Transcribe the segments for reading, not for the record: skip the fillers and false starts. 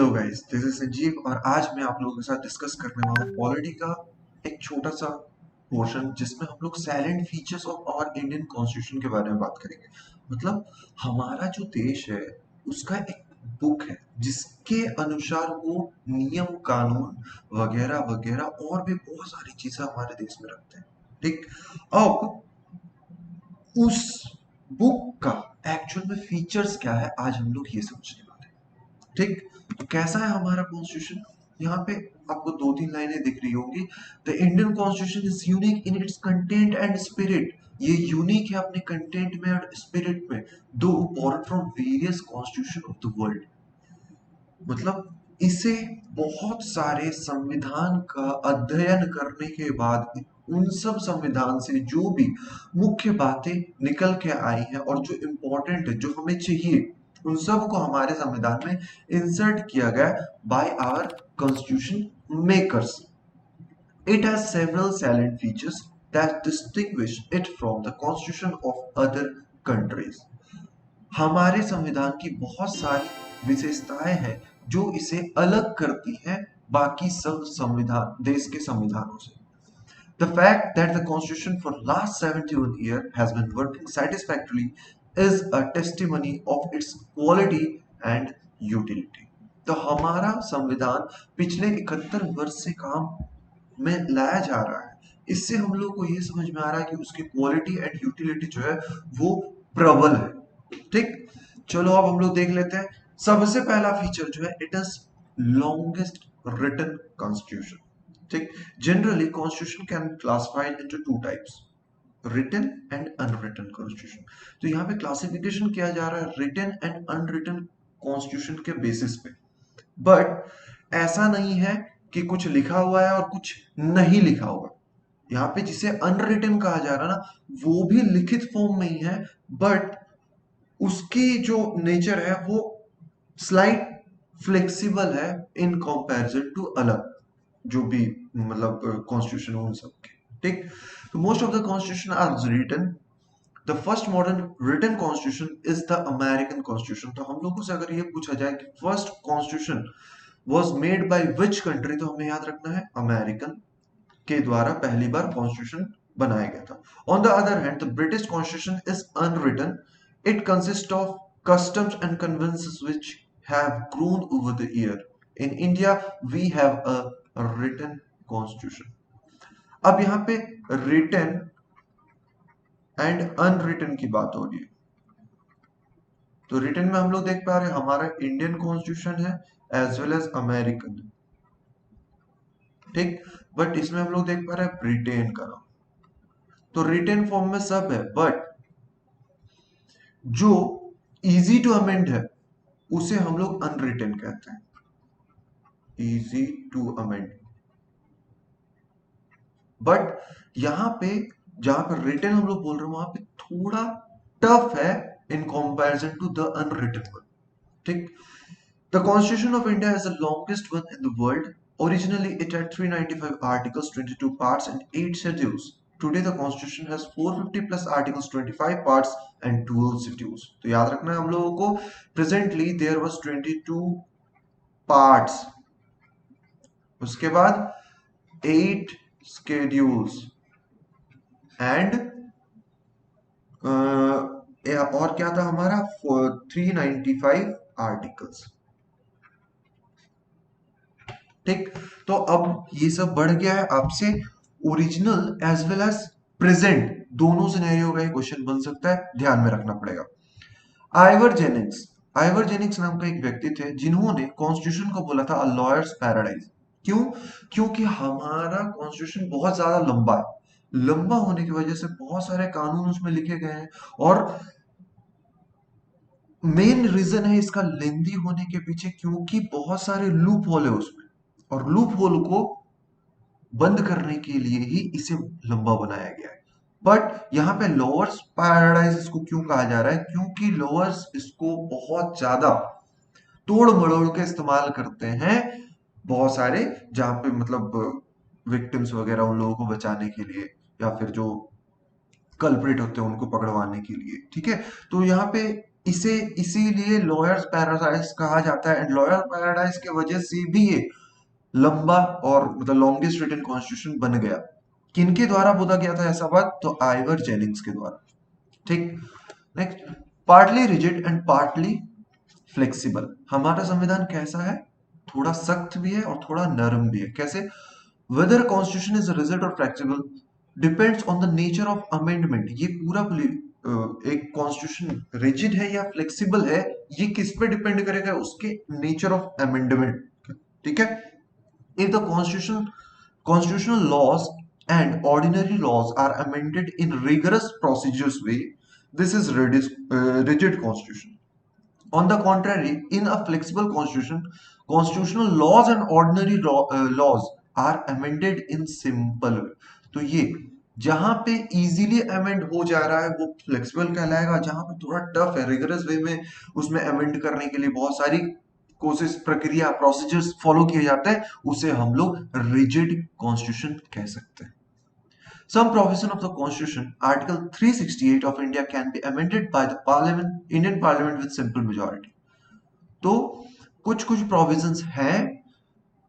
Hello guys, this is Sanjeev और आज मैं आप लोगों के साथ डिस्कस करने वाला हूँ पॉलिटी का एक छोटा सा पोर्शन जिसमें हम लोग साइलेंट फीचर्स ऑफ और इंडियन कॉन्स्टिट्यूशन के बारे में बात करेंगे। मतलब हमारा जो देश है उसका एक बुक है जिसके अनुसार वो नियम कानून वगैरह वगैरह और भी बहुत सारी चीजें हमारे देश में रखते हैं। ठीक। अब उस बुक का एक्चुअल में फीचर्स क्या है, आज हम लोग ये समझने वाले हैं। ठीक। तो कैसा है हमारा कॉन्स्टिट्यूशन? यहाँ पे आपको दो तीन लाइनें दिख रही होंगी। The Indian constitution is unique in its content and spirit. ये यूनिक है अपने कंटेंट में और स्पिरिट में, दो borrowed from various constitution of the world. मतलब इसे बहुत सारे संविधान का अध्ययन करने के बाद उन सब संविधान से जो भी मुख्य बातें निकल के आई हैं और जो इम्पोर्टेंट है, जो हमें चाहिए, उन सब को हमारे संविधान में इंसर्ट किया गया by our constitution makers. It has several salient features that distinguish it from the constitution of other countries. हमारे संविधान की बहुत सारी विशेषताएं हैं जो इसे अलग करती हैं बाकी सब संविधान देश के संविधानों से। The fact that the Constitution for last 71 years has been working satisfactorily is a testimony of its quality and utility. तो हमारा संविधान पिछले 71 वर्ष से काम में लाया जा रहा है। इससे हम लोग को ये समझ में आ रहा है कि उसकी क्वालिटी एंड यूटिलिटी जो है वो प्रबल है। ठीक। चलो अब हम लोग देख लेते हैं। सबसे पहला फीचर जो है, it is longest written constitution. ठीक। Generally constitution can classified into two types, written and unwritten constitution. तो यहाँ पे क्लासिफिकेशन किया जा रहा है रिटन एंड अनरिटन कॉन्स्टिट्यूशन के बेसिस पे। बट ऐसा नहीं है कि कुछ लिखा हुआ है और कुछ नहीं लिखा हुआ। यहाँ पे जिसे अनरिटन कहा जा रहा है ना, वो भी लिखित फॉर्म में ही है, बट उसकी जो नेचर है वो स्लाइट फ्लेक्सिबल है इन कंपैरिजन टू अलग जो भी मतलब कॉन्स्टिट्यूशन उन सब के। ठीक। तो most of the constitution are written. The first modern written constitution is the American constitution. तो हम लोगों से अगर ये पूछा जाए कि first constitution was made by which country, तो हमें याद रखना है अमेरिकन के द्वारा पहली बार कॉन्स्टिट्यूशन बनाया गया था। On the other hand, the British constitution is unwritten. It consist of customs and conventions which have grown over the year. In India, we have a written constitution. अब यहाँ पे written एंड अनरिटन की बात हो रही है। तो written में हम लोग देख पा रहे हैं हमारा इंडियन कॉन्स्टिट्यूशन है एज वेल एज अमेरिकन। ठीक। बट इसमें हम लोग देख पा रहे हैं ब्रिटेन का नाम। तो रिटन फॉर्म में सब है, बट जो इजी टू अमेंड है उसे हम लोग अनरिटन कहते हैं। Easy to amend. बट यहां पे जहां पर रिटन हम लोग बोल रहे हैं वहां पे थोड़ा टफ है in comparison to the unwritten one. ठीक। The constitution of India is the longest one in the world. Originally, it had 395 articles, 22 parts, and 8 schedules. Today, the Constitution has 450 plus articles, 25 parts, and 12 schedules. तो याद रखना है हम लोगों को, presently there was 22 parts, उसके बाद 8 schedules and और क्या था हमारा 395 आर्टिकल्स। ठीक। तो अब ये सब बढ़ गया है। आपसे original as well as present दोनों सिनेरियो का क्वेश्चन बन सकता है, ध्यान में रखना पड़ेगा। आइवर जेनिंग्स, आइवर जेनिंग्स नाम का एक व्यक्ति थे जिन्होंने कॉन्स्टिट्यूशन को बोला था अ लॉयर्स पैराडाइज। क्यों? क्योंकि हमारा कॉन्स्टिट्यूशन बहुत ज्यादा लंबा है। लंबा होने की वजह से बहुत सारे कानून उसमें लिखे गए हैं और मेन रीजन है इसका लेंदी होने के पीछे क्योंकि बहुत सारे लूप होल है उसमें, और लूप होल को बंद करने के लिए ही इसे लंबा बनाया गया है। बट यहाँ पे लोअर्स पैराडाइज इसको क्यों कहा जा रहा है? क्योंकि लोअर्स इसको बहुत ज्यादा तोड़ मड़ोड़ के इस्तेमाल करते हैं बहुत सारे, जहां पे मतलब विक्टिम्स वगैरह उन लोगों को बचाने के लिए या फिर जो कल्प्रिट होते हैं उनको पकड़वाने के लिए। ठीक है। तो यहाँ पे इसे इसीलिए लॉयर्स पैराडाइज कहा जाता है, एंड लॉयर पैराडाइज की वजह से भी ये लंबा और मतलब लॉन्गेस्ट रिटन कॉन्स्टिट्यूशन बन गया। किनके द्वारा बोला गया था ऐसा बात? तो आइवर जेनिंग्स के द्वारा। ठीक। Next, partly rigid and partly flexible. हमारा संविधान कैसा है? थोड़ा सख्त भी है और थोड़ा नरम भी है। कैसे? वेदर कॉन्स्टिट्यूशन इज रिजिड और flexible depends on the nature of amendment. ये पूरा एक कॉन्स्टिट्यूशन रिजिड है या फ्लेक्सिबल है, ये किस पे डिपेंड करेगा? उसके नेचर ऑफ अमेंडमेंट। ठीक है। If the constitutional laws and ordinary laws are amended in rigorous procedures way, this is rigid constitution. On the contrary, in a flexible constitution, constitutional laws and ordinary laws are amended in simple way. तो ये जहां पे easily amend हो जा रहा है वो flexible कहलाएगा, जहां पे थोड़ा टफ है रिगरस वे में उसमें अमेंड करने के लिए बहुत सारी कोशिश प्रक्रिया प्रोसीजर्स फॉलो किए जाते हैं, उसे हम लोग रिजिड कॉन्स्टिट्यूशन कह सकते हैं। Some provision of the Constitution, Article 368 of India, can be amended by the Parliament, Indian Parliament with simple majority. तो कुछ कुछ प्रोविजंस हैं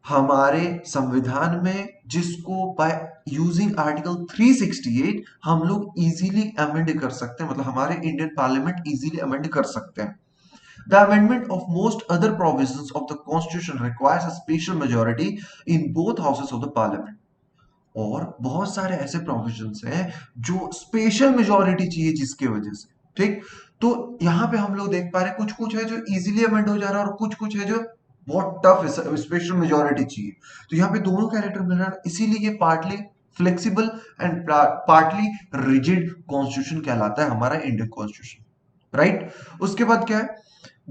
हमारे संविधान में जिसको बाय यूजिंग आर्टिकल 368 हम लोग इजीली अमेंड कर सकते हैं, मतलब हमारे इंडियन पार्लियामेंट इजीली अमेंड कर सकते हैं। The amendment of most other provisions of the Constitution requires a special majority in both houses of the Parliament. और बहुत सारे ऐसे प्रोविजंस हैं जो स्पेशल मेजोरिटी चाहिए जिसके वजह से। ठीक। तो यहां पे हम लोग देख पा रहे हैं कुछ कुछ है जो इजीली अमेंड हो जा रहा है और कुछ कुछ है जो बहुत टफ है, स्पेशल मेजोरिटी चाहिए। तो यहाँ पे दोनों कैरेक्टर मिल रहा है, इसीलिए ये partly flexible and partly rigid constitution कहलाता है हमारा इंडियन कॉन्स्टिट्यूशन। राइट। उसके बाद क्या है?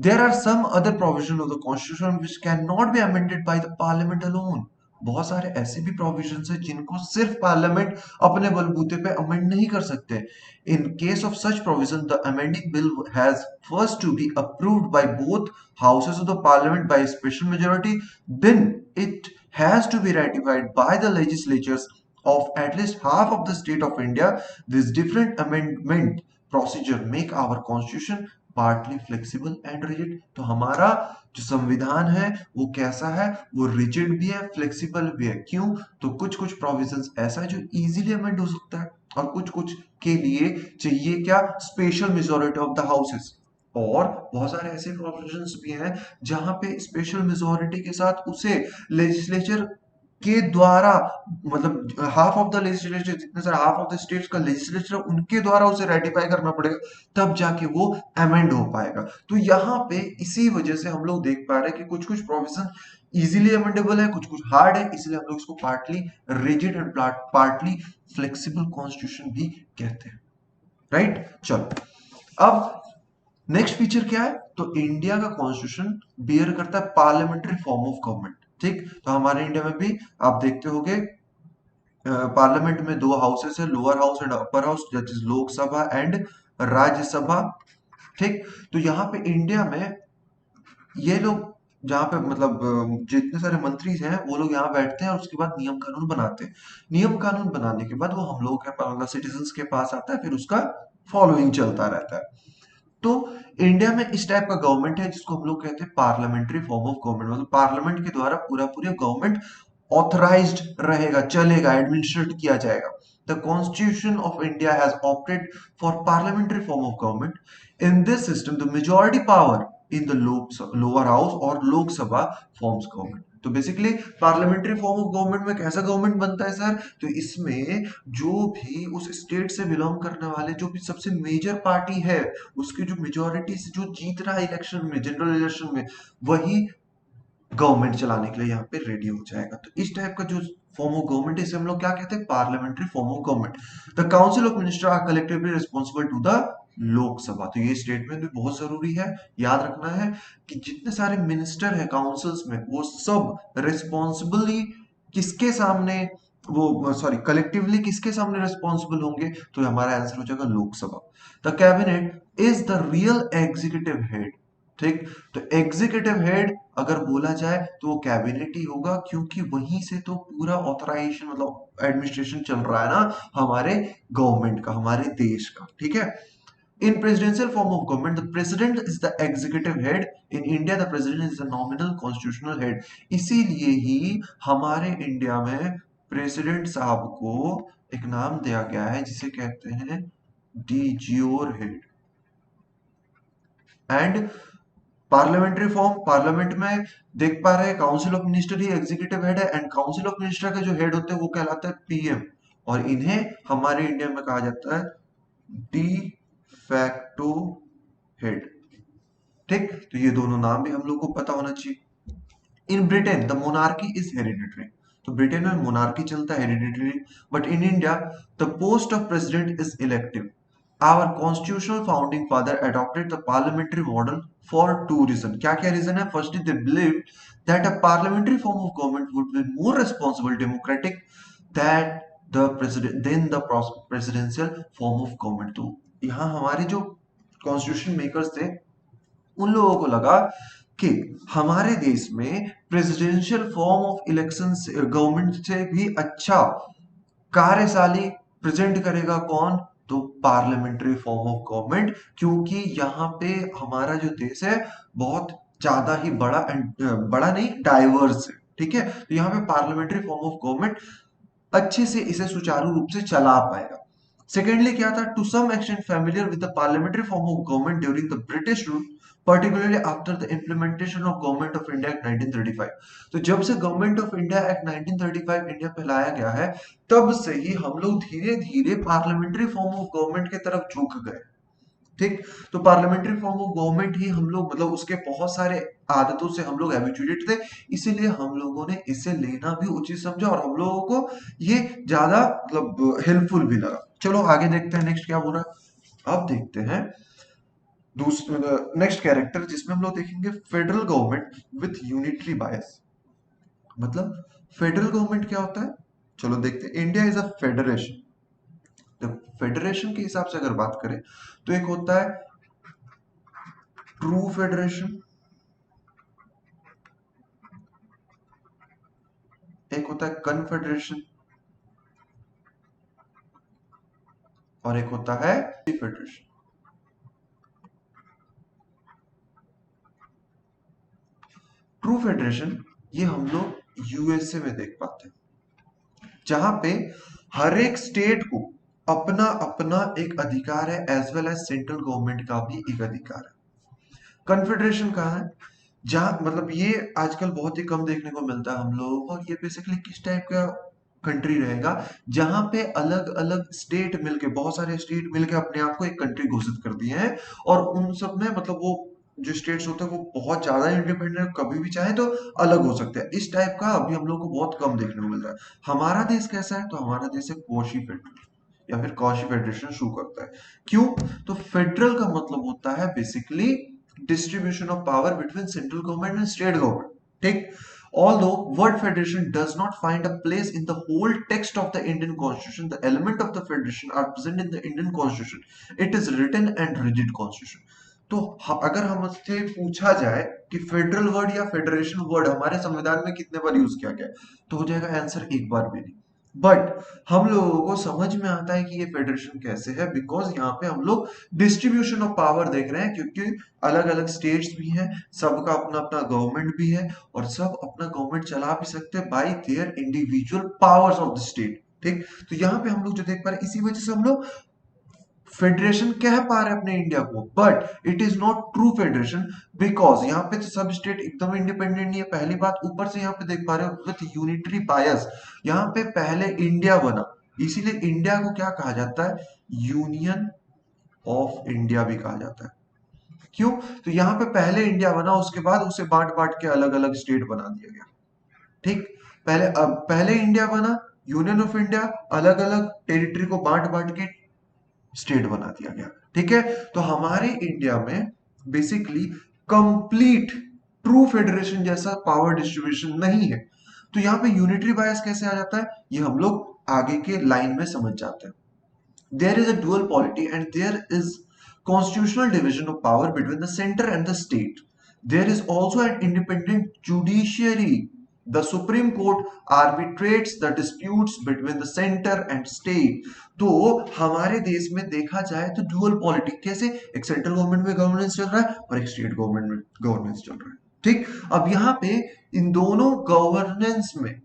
There are some other provisions of the Constitution which cannot be amended by the Parliament alone. बहुत सारे ऐसे भी प्रोविजंस हैं जिनको सिर्फ पार्लियामेंट अपने बलबूते पे अमेंड नहीं कर सकते। In case of such provision, the amending bill has first to be approved by both houses of the Parliament by a special majority. Then it has to be ratified by the legislatures of at least half of the state of India. This different amendment procedure make our constitution partly flexible and rigid. तो हमारा जो संविधान है वो कैसा है? वो rigid भी है, फ्लेक्सिबल भी है। क्यों? तो कुछ कुछ प्रोविजंस ऐसा है जो इजीली अमेंड हो सकता है और कुछ कुछ के लिए चाहिए क्या? Special majority of the houses. और बहुत सारे ऐसे प्रोविजंस भी हैं जहां पे स्पेशल मेजोरिटी के साथ उसे लेजिस्लेचर के द्वारा, मतलब हाफ ऑफ द लेजिस्लेचर, जितने सारे हाफ ऑफ द स्टेट्स का लेजिस्लेचर उनके द्वारा उसे रेटिफाई करना पड़ेगा, तब जाके वो अमेंड हो पाएगा। तो यहाँ पे इसी वजह से हम लोग देख पा रहे हैं कि कुछ कुछ प्रोविजन इजीली अमेंडेबल है, कुछ कुछ हार्ड है, इसलिए हम लोग इसको partly rigid and partly flexible constitution भी कहते हैं। राइट। चलो, अब नेक्स्ट फीचर क्या है? तो इंडिया का कॉन्स्टिट्यूशन बियर करता है पार्लियामेंट्री फॉर्म ऑफ गवर्नमेंट। ठीक। तो हमारे इंडिया में भी आप देखते होंगे पार्लियामेंट में दो हाउसेस है, lower house and upper house, that is Lok Sabha and Rajya Sabha. ठीक। तो यहाँ पे इंडिया में ये लोग जहाँ पे मतलब जितने सारे मंत्री हैं वो लोग यहाँ बैठते हैं और उसके बाद नियम कानून बनाते हैं। नियम कानून बनाने के बाद वो हम लोग के मतलब सिटीजन्स के पास आता है, फिर उसका फॉलोइंग चलता रहता है। तो इंडिया में इस टाइप का गवर्नमेंट है जिसको हम लोग कहते हैं पार्लियामेंट्री फॉर्म ऑफ गवर्नमेंट, मतलब पार्लियामेंट के द्वारा पूरा पूरा गवर्नमेंट ऑथराइज्ड रहेगा, चलेगा, एडमिनिस्ट्रेट किया जाएगा। The constitution of India has opted for parliamentary form of government. In this system the majority power in the lower house और लोकसभा फॉर्म्स गवर्नमेंट। तो basically parliamentary form of government में कैसा government बनता है सर? तो इसमें जो भी उस स्टेट से बिलोंग करने वाले जो भी सबसे मेजर पार्टी है, उसकी जो मेजोरिटी से जो जीत रहा है इलेक्शन में, जनरल इलेक्शन में, वही गवर्नमेंट चलाने के लिए यहाँ पे रेडी हो जाएगा। तो इस टाइप का जो फॉर्म ऑफ गवर्नमेंट है इसे हम लोग क्या कहते हैं? Parliamentary form of government. The council of minister are collectively responsible to the Lok Sabha. तो ये स्टेटमेंट भी बहुत जरूरी है, याद रखना है कि जितने सारे मिनिस्टर है काउंसिल्स में वो सब रिस्पॉन्सिबली किसके सामने, वो सॉरी कलेक्टिवली किसके सामने रिस्पॉन्सिबल होंगे? तो हमारा आंसर हो जाएगा Lok Sabha. The cabinet is the real executive head. ठीक। तो एग्जीक्यूटिव हेड अगर बोला जाए तो वो कैबिनेट ही होगा, क्योंकि वहीं से तो पूरा ऑथराइजेशन मतलब एडमिनिस्ट्रेशन चल रहा है ना हमारे गवर्नमेंट का, हमारे देश का। ठीक है। In presidential form of government, the president is the executive head. In India, the president is the nominal constitutional head. इसीलिए ही हमारे इंडिया में प्रेसिडेंट साहब को एक नाम दिया गया है जिसे कहते हैं डी जियोर head. And parliamentary form, parliament में देख पा रहे हैं council of minister he executive head है, एंड काउंसिल ऑफ मिनिस्टर के जो हेड होते हैं वो कहलाता है पीएम, और इन्हें हमारे इंडिया में कहा जाता है डी फैक्टो हेड. ठीक, तो ये दोनों नाम भी हम लोग को पता होना चाहिए. In Britain the monarchy is hereditary. तो ब्रिटेन में मोनार्की चलता है hereditary. But in India the post of president is elective. Our constitutional founding father adopted the parliamentary model for two reasons. क्या क्या reason है? Firstly, they believed that a parliamentary form of government would be more responsible, democratic than the presidential form of government. तो यहाँ हमारे जो constitution makers थे उन लोगों को लगा कि हमारे देश में presidential form of election government से भी अच्छा कार्यशाली प्रेजेंट करेगा कौन? तो पार्लियामेंट्री फॉर्म ऑफ गवर्नमेंट, क्योंकि यहाँ पे हमारा जो देश है बहुत ज्यादा ही बड़ा एंड बड़ा नहीं डाइवर्स है. ठीक है, तो यहाँ पे पार्लियामेंट्री फॉर्म ऑफ गवर्नमेंट अच्छे से इसे सुचारू रूप से चला पाएगा. सेकेंडली क्या था? To some extent familiar with the parliamentary form of government during the British rule, particularly after the implementation of Government of India Act 1935. तो जब से government of India act 1935 India पे लाया गया है, तब से ही हम लोग धीरे धीरे पार्लियामेंट्री फॉर्म ऑफ गवर्नमेंट की तरफ झुक गए. ठीक, तो पार्लियामेंट्री फॉर्म ऑफ गवर्नमेंट ही हम लोग मतलब उसके बहुत सारे आदतों से हम लोग हैबिचुएटेड थे, इसीलिए हम लोगों ने इसे लेना भी उचित समझा और हम लोगों को ये ज्यादा मतलब हेल्पफुल भी लगा. चलो आगे देखते हैं नेक्स्ट क्या हो रहा है. अब देखते हैं दूसरा नेक्स्ट कैरेक्टर जिसमें हम लोग देखेंगे फेडरल गवर्नमेंट विथ यूनिटरी बायस. मतलब फेडरल गवर्नमेंट क्या होता है? चलो देखते हैं. India is a federation. तो फेडरेशन के हिसाब से अगर बात करें तो एक होता है ट्रू फेडरेशन, एक होता है कन्फेडरेशन, और एक होता है फेडरेशन. ट्रू फेडरेशन ये हम लोग यूएसए में देख पाते हैं, जहां पे हर एक स्टेट को अपना अपना एक अधिकार है, as well as central government का भी एक अधिकार है. कन्फेडरेशन कहाँ है? जहां मतलब ये आजकल बहुत ही कम देखने को मिलता है हम लोगों को. ये बेसिकली किस टाइप का कंट्री रहेगा? जहां पे अलग अलग स्टेट मिलके, बहुत सारे स्टेट मिलके अपने आप को एक कंट्री घोषित कर दिए हैं, और उन सब में मतलब वो जो स्टेट्स होते हैं वो बहुत ज्यादा इंडिपेंडेंट, कभी भी चाहे तो अलग हो सकते हैं. इस टाइप का अभी हम लोग को बहुत कम देखने को मिल रहा है. हमारा देश कैसा है? तो हमारा देश है क्वाशी फेडरल या फिर क्वाशी फेडरेशन शो करता है. क्यों? तो फेडरल का मतलब होता है basically distribution of power between central government and state government. ठीक, although word federation does not find a place in the whole text of the Indian constitution, the element of the federation are present in the Indian constitution. It is written and rigid constitution. तो अगर हमसे पूछा जाए कि federal word या federation word हमारे संविधान में कितने बार यूज किया गया, तो हो जाएगा आंसर एक बार भी नहीं. बट हम लोगों को समझ में आता है कि ये फेडरेशन कैसे है, बिकॉज यहाँ पे हम लोग डिस्ट्रीब्यूशन ऑफ पावर देख रहे हैं, क्योंकि अलग अलग स्टेट्स भी हैं, सबका अपना अपना गवर्नमेंट भी है, और सब अपना गवर्नमेंट चला भी सकते हैं bye their individual powers of the state. ठीक, तो यहाँ पे हम लोग जो देख पा रहे हैं, इसी वजह से हम लोग फेडरेशन कह पा रहे हैं अपने इंडिया को, but it is not true federation, because यहाँ पे तो सब स्टेट एकदम इंडिपेंडेंट नहीं है. पहली बात, ऊपर से यहाँ पे देख पा रहे हो विथ यूनिटरी बायस, यहाँ पे पहले इंडिया बना, इसीलिए इंडिया को क्या कहा जाता है? यूनियन ऑफ इंडिया भी कहा जाता है. क्यों? तो यहाँ पे पहले इंडिया बना, उसके बाद उसे बांट बांट के अलग अलग स्टेट बना दिया गया. ठीक, पहले इंडिया बना, यूनियन ऑफ इंडिया, अलग अलग टेरिटरी को बांट बांट के स्टेट बना दिया गया. ठीक है, तो हमारे इंडिया में बेसिकली कंप्लीट ट्रू फेडरेशन जैसा पावर डिस्ट्रीब्यूशन नहीं है. तो यहाँ पे यूनिटरी बायस कैसे आ जाता है, ये हम लोग आगे के लाइन में समझ जाते हैं. There is a dual polity and there is constitutional division of power between the center and the state. There is also an independent judiciary the supreme court arbitrates the disputes between the centre and state. तो हमारे देश में देखा जाए तो dual politic, कैसे एक central government में गवर्नेंस चल रहा है और एक स्टेट गवर्नमेंट में गवर्नेंस चल रहा है। ठीक, अब यहाँ पे इन दोनों गवर्नेंस में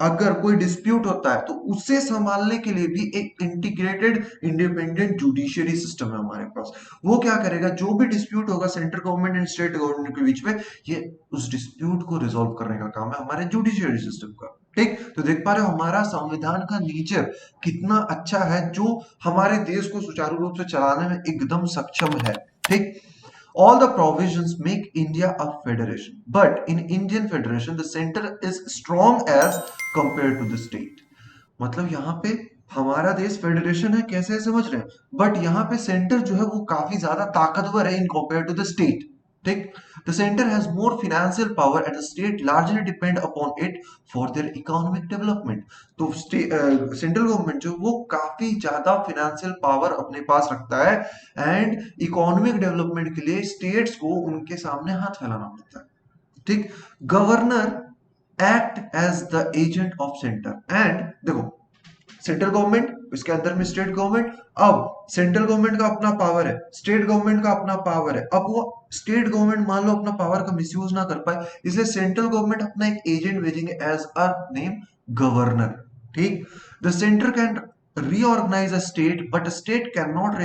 अगर कोई डिस्प्यूट होता है तो उसे संभालने के लिए भी एक इंटीग्रेटेड इंडिपेंडेंट जुडिशियरी सिस्टम है हमारे पास। वो क्या करेगा, जो भी डिस्प्यूट होगा central government and state government के बीच में, ये उस डिस्प्यूट को रिजॉल्व करने का काम है हमारे जुडिशियरी सिस्टम का। ठीक, तो देख पा रहे हो हमारा संविधान का नेचर कितना अच्छा है, जो हमारे देश को सुचारू रूप से चलाने में एकदम सक्षम है। ठीक, all the provisions make India a federation, but in Indian federation the center is strong as compared to the state। मतलब यहाँ पे हमारा देश फेडरेशन है, कैसे समझ रहे हैं, बट यहाँ पे सेंटर जो है वो काफी ज्यादा ताकतवर है in compare to the state. ठीक, the centre has more financial power and the state largely depend upon it for their economic development. तो सेंट्रल गवर्नमेंट जो वो काफी ज्यादा फाइनेंशियल पावर अपने पास रखता है एंड इकोनॉमिक डेवलपमेंट के लिए स्टेट्स को उनके सामने हाथ फैलाना पड़ता है। ठीक, governor act as the agent of centre and देखो सेंट्रल गवर्नमेंट, इसके अंदर में स्टेट गवर्नमेंट। अब सेंट्रल गवर्नमेंट का अपना पावर है, स्टेट गवर्नमेंट का अपना पावर है। अब वो स्टेट गवर्नमेंट मान लो अपना पावर का मिसयूज ना कर पाए, इसलिए सेंट्रल गवर्नमेंट अपना एक एजेंट भेजेंगे एज अ नेम गवर्नर। ठीक, the centre can reorganize a state but a state cannot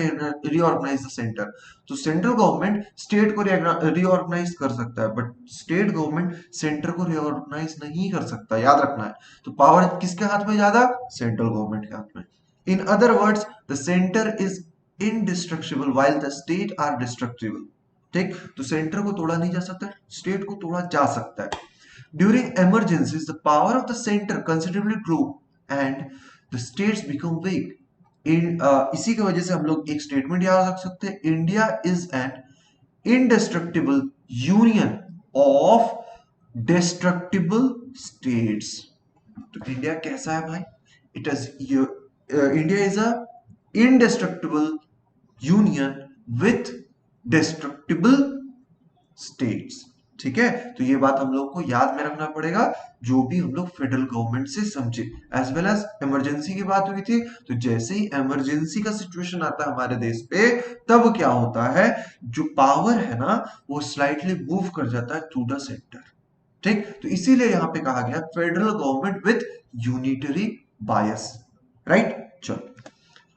reorganize the center। तो सेंट्रल गवर्नमेंट स्टेट को रीऑर्गेनाइज कर सकता है बट स्टेट गवर्नमेंट सेंटर को रीऑर्गेनाइज नहीं कर सकता, याद रखना है। तो पावर किसके हाथ में ज्यादा, सेंट्रल गवर्नमेंट के हाथ में। In other words the centre is indestructible while the state are destructible. ठीक, तो सेंटर को तोड़ा नहीं जा सकता, स्टेट को तोड़ा जा सकता है। During emergencies the power of the centre considerably grow and the states become weak. इसी की वजह से हम लोग एक स्टेटमेंट याद रख सकते हैं, India is an indestructible union of destructible states। तो इंडिया कैसा है भाई, it is India is a indestructible union with destructible states। ठीक है, तो ये बात हम लोग को याद में रखना पड़ेगा जो भी हम लोग फेडरल गवर्नमेंट से समझे। एज वेल एज इमरजेंसी की बात हुई थी, तो जैसे ही इमरजेंसी का सिचुएशन आता है हमारे देश पे, तब क्या होता है, जो पावर है ना वो स्लाइटली मूव कर जाता है टू द सेंटर। ठीक, तो इसीलिए यहां पे कहा गया federal government with unitary bias. Right, चलो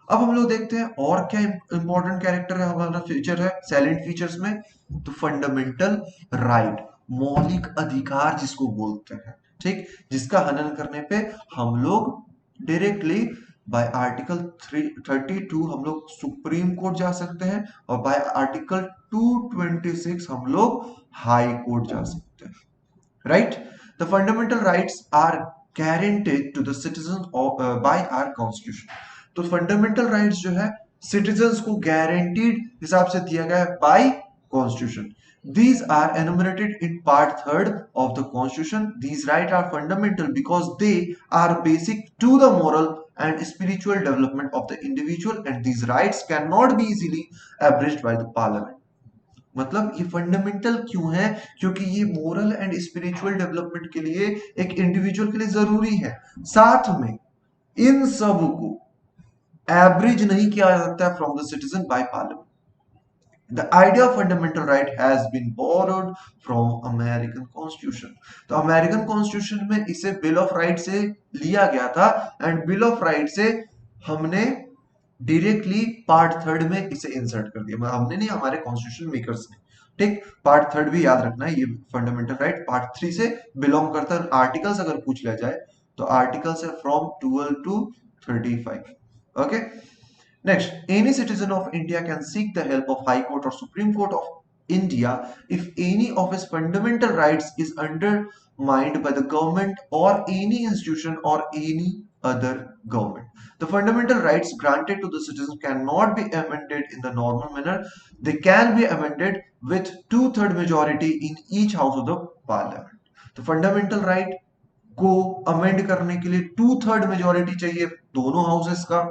अब हम लोग देखते हैं और क्या इंपॉर्टेंट कैरेक्टर है हमारा फीचर है साइलेंट फीचर्स में। तो फंडामेंटल राइट, मौलिक अधिकार जिसको बोलते हैं। ठीक, जिसका हनन करने पे हम लोग डायरेक्टली बाय आर्टिकल 32 हम लोग सुप्रीम कोर्ट जा सकते हैं और बाय आर्टिकल 226 हम लोग हाई कोर्ट जा सकते हैं। Right, the fundamental rights are guaranteed to the citizen by our constitution. तो फंडामेंटल राइट्स जो है सिटीजंस को गारंटीड हिसाब से दिया गया है bye constitution. These are enumerated in part 3 of the constitution। These rights are fundamental because they are basic to the moral and spiritual development of the individual and these rights cannot be easily abridged by the parliament। मतलब ये fundamental क्यों है, क्योंकि ये moral and spiritual development के लिए एक individual के लिए जरूरी है। साथ में इन सब को एवरेज नहीं किया जा सकता from the citizen by parliament. The idea of fundamental right has been borrowed from American Constitution। तो अमेरिकन कॉन्स्टिट्यूशन में इसे बिल ऑफ राइट से लिया गया था एंड बिल ऑफ राइट से हमने डायरेक्टली पार्ट 3 में इसे इंसर्ट कर दिया। हमने नहीं, हमारे कॉन्स्टिट्यूशन मेकर्स ने। ठीक, पार्ट 3 भी याद रखना है, ये फंडामेंटल राइट पार्ट 3 से बिलोंग करता है। आर्टिकल्स अगर पूछ लिया जाए तो आर्टिकल्स है from 12 to 35। Okay, next, any citizen of India can seek the help of High Court or Supreme Court of India if any of his fundamental rights is undermined by the government or any institution or any other government। The fundamental rights granted to the citizen cannot be amended in the normal manner। They can be amended with 2/3 majority in each house of the parliament। तो fundamental right को amend करने के लिए 2/3 majority चाहिए दोनों houses का।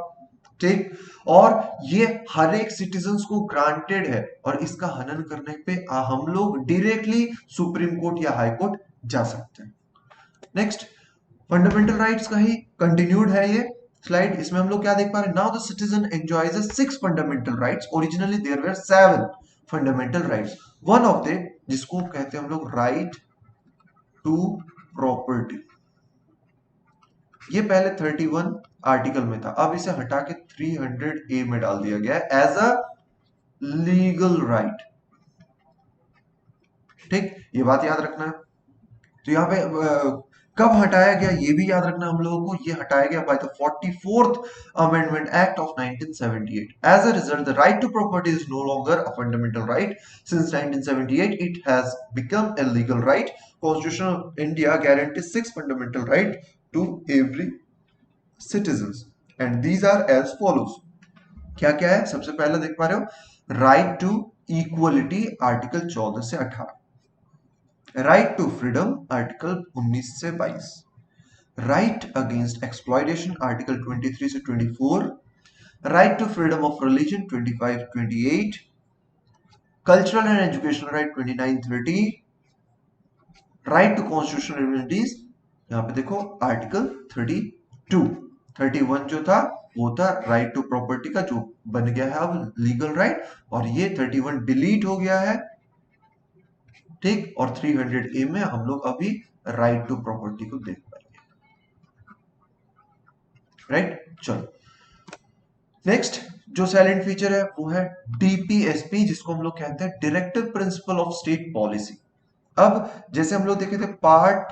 ठीक, और ये हर एक सिटीजन्स को ग्रांटेड है और इसका हनन करने पे हम लोग डायरेक्टली सुप्रीम कोर्ट या हाई कोर्ट जा सकते हैं। नेक्स्ट, फंडामेंटल राइट्स का ही कंटिन्यूड है ये स्लाइड। इसमें हम लोग क्या देख पा रहे हैं, now the citizen enjoys 6 fundamental rights, originally there were 7 fundamental rights. One of the, जिसको कहते हैं हम लोग राइट टू प्रॉपर्टी, ये पहले 31 आर्टिकल में था, अब इसे हटा के 300A में डाल दिया गया है एज अ लीगल राइट। ठीक, ये बात याद रखना है। तो यहाँ पे कब हटाया गया ये भी याद रखना हम लोगों को, ये हटाया गया by the 44th amendment act of 1978। As a result the right to property is no longer a fundamental right, since 1978 it has become a legal right. Constitution of India guarantees 6 fundamental right to every citizens and these are as follows. क्या क्या है, सबसे पहले देख पा रहे हो, right to equality article 14 से 18, राइट टू फ्रीडम आर्टिकल 19 से 22, राइट अगेंस्ट एक्सप्लॉयटेशन आर्टिकल 23 से 24, right to freedom of religion 25-28, cultural and educational right 29-30, right to constitutional immunities, यहां पे देखो आर्टिकल 32, 31 जो था वो था राइट टू प्रॉपर्टी का, जो बन गया है अब लीगल राइट, और ये 31 डिलीट हो गया है। ठीक, और 300A में हम लोग अभी राइट टू प्रॉपर्टी को देख पाएंगे। राइट, चलो नेक्स्ट जो साइलेंट फीचर है वो है डीपीएसपी, जिसको हम लोग कहते हैं directive principle of state policy. अब जैसे हम लोग देखे थे पार्ट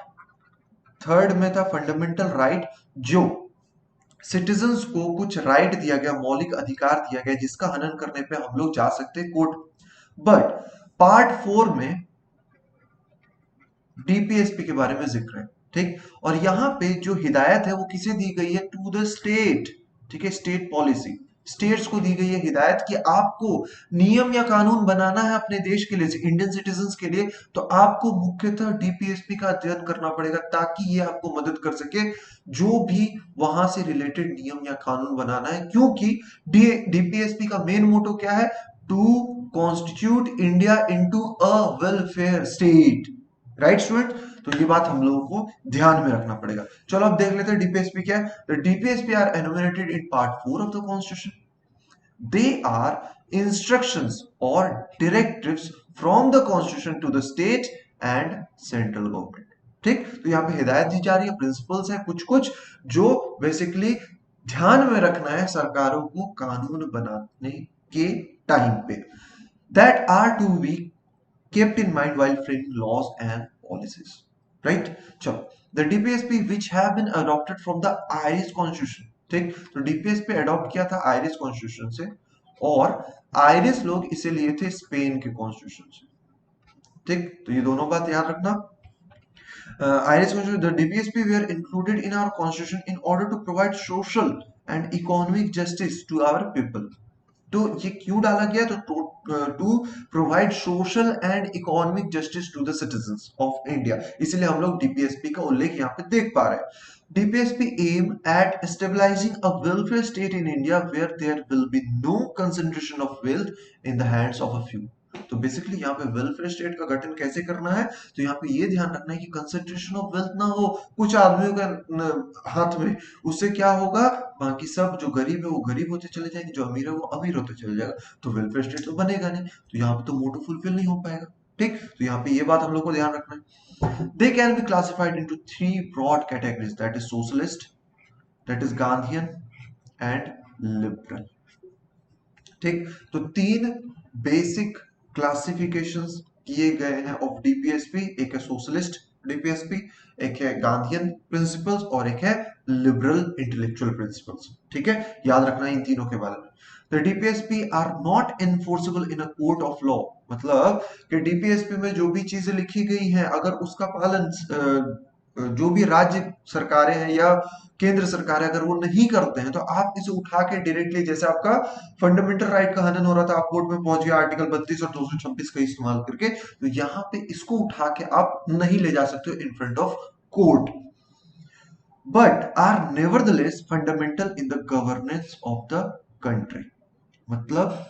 3 में था फंडामेंटल राइट, जो सिटीजन्स को कुछ राइट दिया गया, मौलिक अधिकार दिया गया, जिसका हनन करने पे हम लोग जा सकते हैं कोर्ट। बट पार्ट 4 में डीपीएसपी के बारे में जिक्र है। ठीक, और यहां पे जो हिदायत है वो किसे दी गई है, टू द स्टेट। ठीक है, स्टेट पॉलिसी, स्टेट्स को दी गई है हिदायत कि आपको नियम या कानून बनाना है अपने देश के लिए, इंडियन सिटीजन्स के लिए, तो आपको मुख्यतः डीपीएसपी का अध्ययन करना पड़ेगा, ताकि ये आपको मदद कर सके जो भी वहां से रिलेटेड नियम या कानून बनाना है। क्योंकि डीपीएसपी का मेन मोटो क्या है, to constitute India into a welfare state. Right student, तो ये बात हम लोगों को ध्यान में रखना पड़ेगा। चलो अब देख लेते हैं डीपीएसपी क्या है। The DPSP are enumerated in part 4 of the constitution. They are instructions और directives from the constitution to the state and central government. ठीक, तो यहाँ पे हिदायत दी जा रही है, प्रिंसिपल्स है कुछ कुछ जो बेसिकली ध्यान में रखना है सरकारों को कानून बनाने के टाइम पे, that are to be kept in mind while framing laws and policies. Right? चलो, the DPSP which have been adopted from the Irish Constitution. ठीक, तो DPSP अडॉप्ट किया था आयरिश कॉन्स्टिट्यूशन से, और आयरिश लोग इसे लिए थे स्पेन के कॉन्स्टिट्यूशन से। ठीक, तो ये दोनों बात याद रखना। Irish Constitution, the DPSP were included in our constitution in order to provide social and economic justice to our people. तो ये क्यों डाला गया, तो to provide social and economic justice to the citizens of India, इसलिए हम लोग DPSP का उल्लेख यहाँ पे देख पा रहे हैं। DPSP aim at stabilising a welfare state in India where there will be no concentration of wealth in the hands of a few. तो बेसिकली यहाँ पे वेलफेयर स्टेट का गठन कैसे करना है, तो यहाँ पे ये ध्यान रखना है कि कंसंट्रेशन ऑफ वेल्थ ना हो कुछ आदमियों के हाथ में, उससे क्या होगा, बाकी सब जो गरीब है वो गरीब होते चले जाएंगे, जो अमीर है वो अमीर होते चले जाएगा, तो वेलफेयर स्टेट तो बनेगा नहीं, तो यहाँ पे तो मोटो फुलफिल नहीं हो पाएगा। ठीक, तो यहाँ पे ये बात हम लोग को ध्यान रखना है। They can be classified into 3 broad categories, that is socialist, that is Gandhian and liberal. ठीक, तो 3 बेसिक क्लासिफिकेशंस किए गए हैं ऑफ डीपीएसपी, एक है सोशलिस्ट डीपीएसपी, एक है गांधीयन प्रिंसिपल्स, और एक है लिबरल इंटेलेक्चुअल प्रिंसिपल्स। ठीक है, याद रखना इन तीनों के बारे में। The DPSP are not enforceable in a court of law, मतलब कि डीपीएसपी में जो भी चीजें लिखी गई हैं अगर उसका पालन जो भी राज्य सरकारें हैं या केंद्र सरकार है अगर वो नहीं करते हैं, तो आप इसे उठा के डायरेक्टली, जैसे आपका फंडामेंटल राइट का हनन हो रहा था, आप कोर्ट में पहुंच गया आर्टिकल 32 और 226 का इस्तेमाल करके, तो यहाँ पे इसको उठा के आप नहीं ले जा सकते in front of court, but are nevertheless fundamental in the governance of the country. मतलब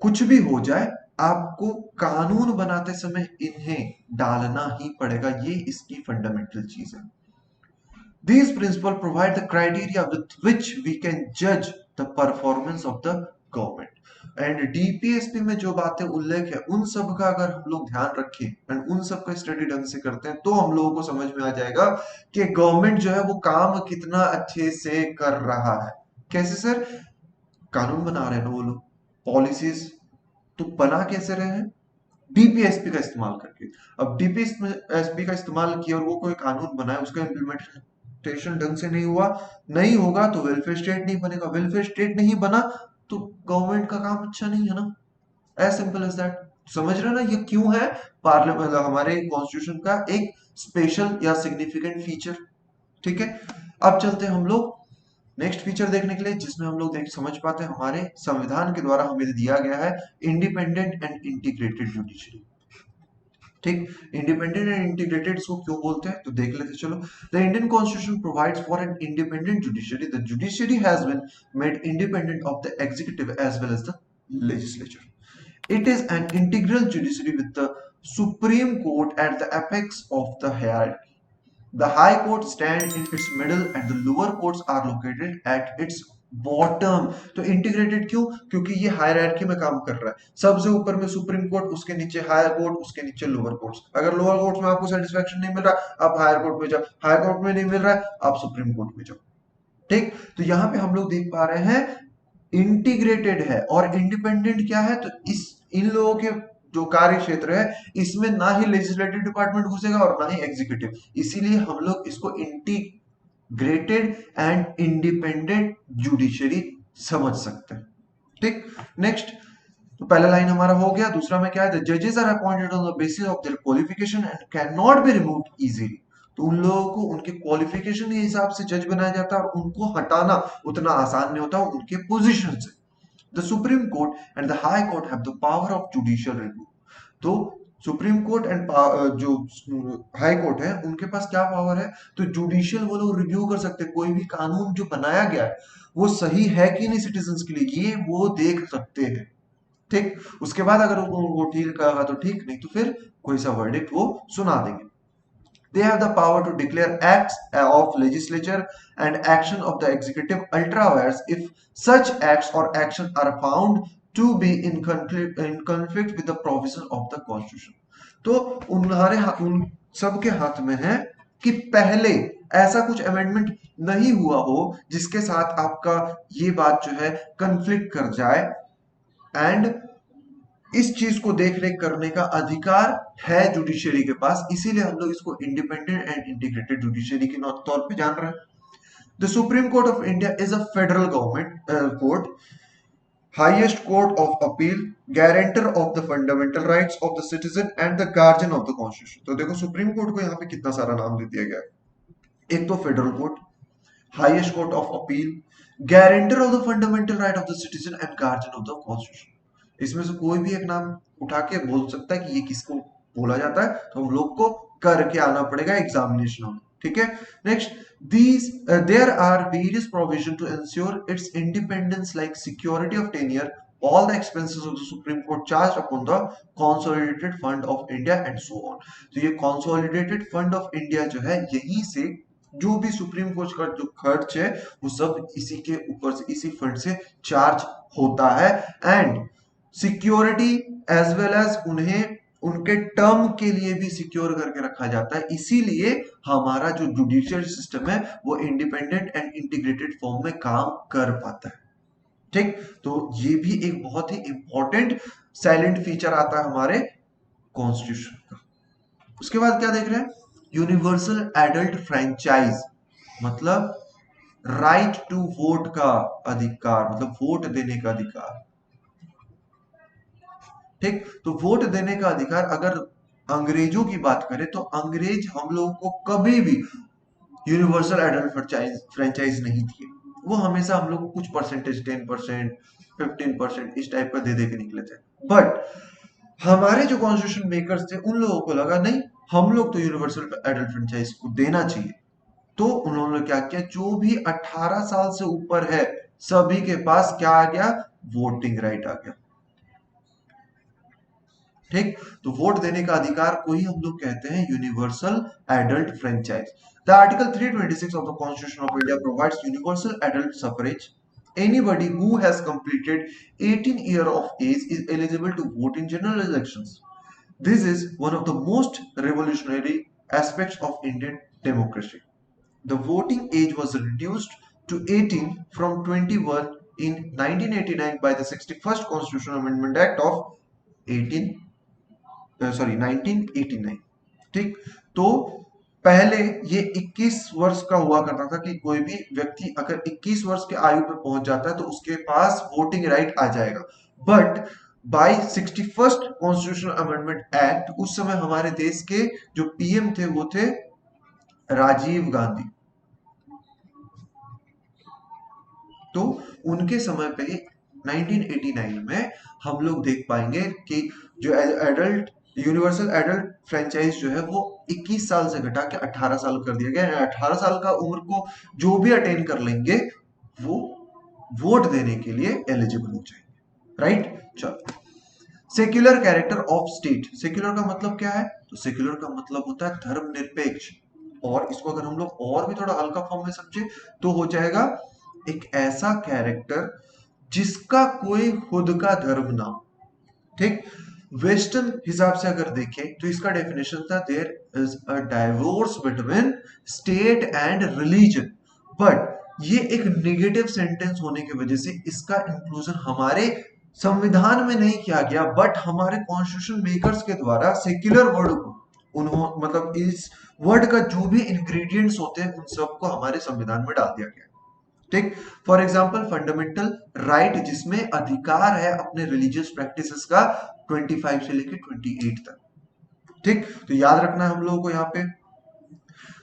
कुछ भी हो जाए आपको कानून बनाते समय इन्हें डालना ही पड़ेगा, ये इसकी फंडामेंटल चीज है। These principles provide the criteria with which we can judge the performance of the government. And DPSP में जो बातें उल्लेख है उन सब का अगर हम लोग ध्यान रखें एंड उन सब का स्टडी ढंग से करते हैं तो हम लोगों को समझ में आ जाएगा कि गवर्नमेंट जो है वो काम कितना अच्छे से कर रहा है। कैसे सर? कानून बना रहे हैं ना वो लोग, पॉलिसीज तो बना कैसे रहे हैं? डीपीएसपी का इस्तेमाल करके। अब डीपीएसपी का इस्तेमाल किया और वो कोई कानून बनाए, उसका इम्प्लीमेंटेशन ढंग से नहीं हुआ, नहीं होगा तो वेलफेयर स्टेट नहीं बनेगा, वेलफेयर स्टेट नहीं बना तो गवर्नमेंट का काम अच्छा नहीं है ना। As simple as that. समझ रहे हो ना ये क्यों है पार्लियामेंट हमारे कॉन्स्टिट्यूशन का एक स्पेशल या सिग्निफिकेंट फीचर। ठीक है, अब चलते हैं हम लोग नेक्स्ट फीचर देखने के लिए, जिसमें हम लोग देख समझ पाते हैं हमारे संविधान के द्वारा हमें दिया गया है इंडिपेंडेंट एंड इंटीग्रेटेड जुडिशरी। ठीक, इंडिपेंडेंट एंड इंटीग्रेटेड इसको क्यों बोलते हैं तो देख लेते चलो। The Indian constitution provides for an independent judiciary. The judiciary has been made independent of the executive as well as the legislature. It is an integral judiciary with the Supreme Court at the apex of the hierarchy. The High Court stands in its middle and the lower courts are located at its bottom. तो integrated क्यों? क्योंकि ये hierarchy में काम कर रहा है। सबसे ऊपर में सुप्रीम कोर्ट, उसके नीचे हायर कोर्ट, उसके नीचे लोअर कोर्ट्स। अगर लोअर कोर्ट्स में आपको सेटिस्फेक्शन नहीं मिल रहा आप हायर कोर्ट में जाओ, हायर कोर्ट में नहीं मिल रहा है आप सुप्रीम कोर्ट में जाओ। ठीक, तो यहां पे हम लोग देख पा रहे हैं इंटीग्रेटेड है और इंडिपेंडेंट क्या है, तो इस इन लोगों के जो कार्य क्षेत्र है इसमें ना ही लेजिस्लेटिव डिपार्टमेंट घुसेगा और ना ही एग्जीक्यूटिव, इसीलिए हम लोग इसको इंटीग्रेटेड एंड इंडिपेंडेंट जुडिशरी समझ सकते हैं। ठीक, नेक्स्ट, तो पहला लाइन हमारा हो गया। दूसरा में क्या है, द जजेस are appointed on the basis of their qualification and can not be removed easily. तो उन लोगों को उनके क्वालिफिकेशन के हिसाब से जज बनाया जाता है और उनको हटाना उतना आसान नहीं होता उनके पोजीशन से। The supreme court and the high court have the power of judicial review. तो सुप्रीम कोर्ट एंड जो हाई कोर्ट है उनके पास क्या पावर है, तो जुडिशियल वो लोग रिव्यू कर सकते हैं, कोई भी कानून जो बनाया गया है वो सही है कि नहीं सिटीजन के लिए ये वो देख सकते हैं। ठीक, उसके बाद अगर वो ठीक कहा तो ठीक, नहीं तो फिर कोई सा वर्डिक्ट वो सुना देंगे। They have the power to declare acts of legislature and action of the executive ultra vires if such acts or action are found to be in conflict with the provision of the constitution। तो उन सबके हाथ में है कि पहले ऐसा कुछ अमेंडमेंट नहीं हुआ हो जिसके साथ आपका ये बात जो है कंफ्लिक्ट कर जाए, एंड इस चीज को देख रेख करने का अधिकार है जुडिशरी के पास, इसीलिए हम लोग इसको इंडिपेंडेंट एंड इंटीग्रेटेड जुडिशरी के तौर पे जान रहे हैं। The supreme court of India is a federal government court, highest court of appeal, guarantor of the fundamental rights of the citizen and the guardian of the constitution. तो देखो supreme court को यहाँ पे कितना सारा नाम दे दिया गया है। एक तो federal court, highest court of appeal, guarantor of the fundamental right of the citizen and guardian of the constitution. इसमें से कोई भी एक नाम उठा के बोल सकता है कि ये किसको बोला जाता है, तो हम लोग को करके आना पड़ेगा एग्जामिनेशन में। ठीक है, next, these there are various provision to ensure its independence like security of tenure, all the expenses of the Supreme Court charged upon the Consolidated Fund of India and so on। तो ये Consolidated Fund of India जो है यहीं से जो भी supreme court का जो खर्च है वो सब इसी के ऊपर से इसी फंड से चार्ज होता है, and security as well as उन्हें उनके टर्म के लिए भी सिक्योर करके रखा जाता है, इसीलिए हमारा जो जुडिशियल सिस्टम है वो इंडिपेंडेंट एंड इंटीग्रेटेड फॉर्म में काम कर पाता है। ठीक, तो ये भी एक बहुत ही इंपॉर्टेंट साइलेंट फीचर आता है हमारे कॉन्स्टिट्यूशन का। उसके बाद क्या देख रहे हैं, यूनिवर्सल एडल्ट फ्रेंचाइज, मतलब राइट टू वोट का अधिकार, मतलब वोट देने का अधिकार। ठीक, तो वोट देने का अधिकार अगर अंग्रेजों की बात करें तो अंग्रेज हम लोगों को कभी भी यूनिवर्सल एडल्ट फ्रेंचाइज नहीं दिए, वो हमेशा हम लोग को कुछ परसेंटेज 10%, 15% इस टाइप का दे दे के निकले थे। बट हमारे जो कॉन्स्टिट्यूशन मेकर्स थे उन लोगों को लगा नहीं हम लोग तो यूनिवर्सल एडल्ट फ्रेंचाइज को देना चाहिए, तो उन्होंने क्या किया, जो भी 18 साल से ऊपर है सभी के पास क्या आ गया, वोटिंग राइट आ गया। ठीक, तो वोट देने का अधिकार को ही हम लोग कहते हैं universal adult franchise. The article 326 of the constitution of India provides universal adult suffrage. Anybody who has completed 18 years of age is eligible to vote in general elections. This is one of the most revolutionary aspects of Indian democracy. The voting age was reduced to 18 from 21 in 1989 by the 61st Constitutional Amendment Act of 18 1989। ठीक, तो पहले ये 21 वर्ष का हुआ करता था कि कोई भी व्यक्ति अगर 21 वर्ष के आयु पे पहुंच जाता है तो उसके पास वोटिंग राइट आ जाएगा। But by 61st constitutional amendment act उस समय हमारे देश के जो पीएम थे वो थे राजीव गांधी। तो उनके समय पे 1989 में हम लोग देख पाएंगे कि जो एडल्ट यूनिवर्सल एडल्ट फ्रेंचाइज जो है वो 21 साल से घटा के 18 साल कर दिया गया। 18 साल का उम्र को जो भी अटेन कर लेंगे वो वोट देने के लिए एलिजिबल हो जाएंगे। राइट, चलो, secular character of state. Secular का मतलब क्या है? तो सेक्युलर का मतलब होता है धर्मनिरपेक्ष, और इसको अगर हम लोग और भी थोड़ा हल्का फॉर्म में समझे तो हो जाएगा एक ऐसा कैरेक्टर जिसका कोई खुद का धर्म ना हो। ठीक, वेस्टर्न हिसाब से अगर देखें तो इसका डेफिनेशन था there is a divorce between state and religion. But ये एक नेगेटिव सेंटेंस होने की वजह से इसका इंक्लूजन हमारे संविधान में नहीं किया गया, बट हमारे कॉन्स्टिट्यूशन मेकर्स के द्वारा सेक्युलर वर्ड को उन्होंने मतलब इस वर्ड का जो भी इंग्रेडिएंट्स होते हैं उन सबको हमारे संविधान में डाल दिया गया। ठीक, फॉर एग्जाम्पल फंडामेंटल राइट जिसमें अधिकार है अपने रिलीजियस प्रैक्टिसेस का 25 से लेकर 28 तक। ठीक, तो याद रखना है हम लोगों को यहाँ पे।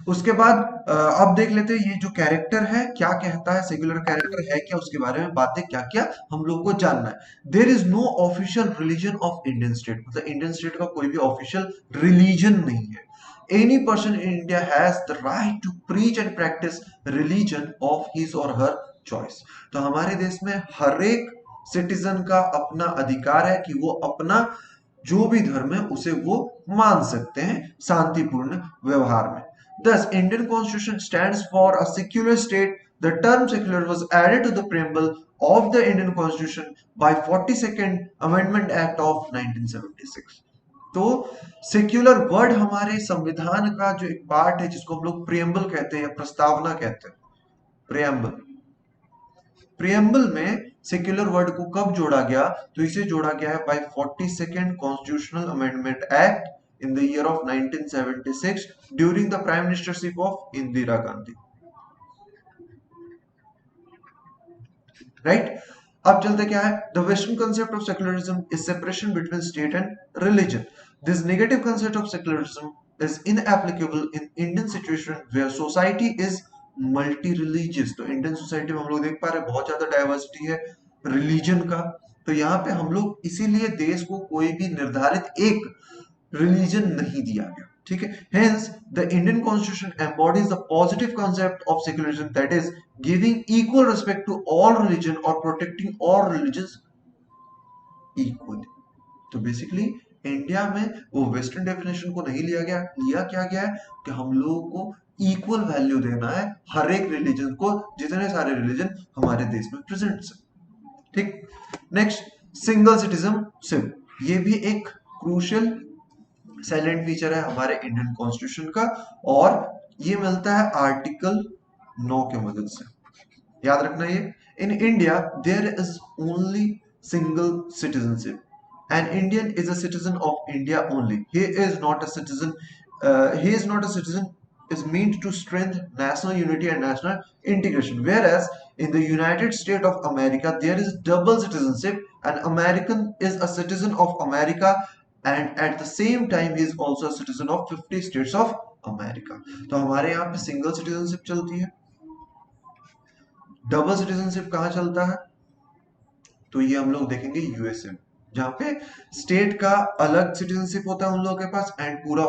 उसके बाद अब देख लेते हैं ये जो कैरेक्टर है क्या कहता है, सेक्युलर कैरेक्टर है क्या, उसके बारे में बातें क्या क्या हम लोगों को जानना है। There is no official religion of Indian state, मतलब इंडियन स्टेट का कोई भी ऑफिशियल रिलीजन नहीं है। Any person in India has the right to preach and practice religion of his or her choice। तो हमारे देश में हर एक सिटीजन का अपना अधिकार है कि वो अपना जो भी धर्म है उसे वो मान सकते हैं शांतिपूर्ण व्यवहार में। Thus, Indian Constitution stands for a secular state. The term secular was added to the preamble of the Indian Constitution by 42nd Amendment Act of 1976। तो सेक्युलर वर्ड हमारे संविधान का जो एक पार्ट है जिसको हम लोग प्रियम्बल कहते हैं या प्रस्तावना कहते हैं, प्रियम्बल। प्रियम्बल में सेक्युलर वर्ड को कब जोड़ा गया? तो इसे जोड़ा गया है by 42nd constitutional amendment act in the year of 1976 during the prime ministership of Indira Gandhi. Right, अब चलते क्या है, the western concept of secularism is separation between state and religion. This negative concept of secularism is inapplicable in Indian situation where society is multi religious. तो Indian society में हम लोग देख पा रहे हैं बहुत ज्यादा डाइवर्सिटी है रिलीजन का। तो यहाँ पे हम लोग इसीलिए देश को कोई भी निर्धारित एक रिलीजन नहीं दिया गया। ठीक है, hence the Indian Constitution embodies the positive concept of secularism, that is giving equal respect to all religion or protecting all religions equally। तो बेसिकली इंडिया में वो वेस्टर्न डेफिनेशन को नहीं लिया गया, लिया क्या गया है कि हम लोगों को इक्वल वैल्यू देना है हर एक रिलीजन को, जितने सारे रिलीजन हमारे देश में प्रेजेंट है। ठीक, नेक्स्ट सिंगल सिटीजनशिप, ये भी एक क्रूशियल साइलेंट फीचर है हमारे इंडियन कॉन्स्टिट्यूशन का, और ये मिलता है आर्टिकल 9 के मदद से। याद रखना ये, in India there is only single citizenship. An Indian is a citizen of India only. He is not a citizen. Is meant to strengthen national unity and national integration. Whereas in the United States of America, there is double citizenship. An American is a citizen of America, and at the same time, he is also a citizen of 50 states of America. तो हमारे यहाँ पे single citizenship चलती है, double citizenship कहाँ चलता है? तो ये हम लोग देखेंगे यूएसए में, जहां पे स्टेट का अलग सिटीजनशिप होता है उन लोगों के पास, एंड पूरा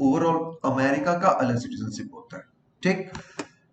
ओवरऑल अमेरिका का अलग सिटीजनशिप होता है। ठीक,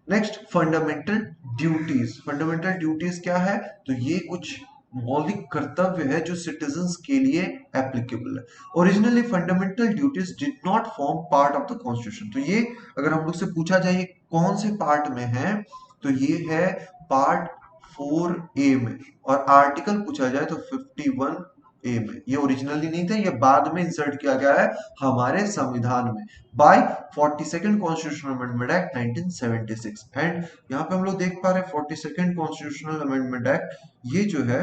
next fundamental duties. Fundamental duties क्या है? तो ये कुछ मौलिक कर्तव्य है जो सिटीजन्स के लिए एप्लीकेबल है। Originally fundamental duties did not form part of the constitution. तो ये अगर हम लोग से पूछा जाए कौन से पार्ट में है, तो ये है पार्ट 4A में। और आर्टिकल पूछा जाए तो 51A में। ये ओरिजिनली नहीं था, ये बाद में इंसर्ट किया गया है हमारे संविधान में by 42nd constitutional amendment act 1976। And यहाँ पे हम लोग देख पा रहे हैं 42nd कॉन्स्टिट्यूशनल अमेंडमेंट एक्ट, ये जो है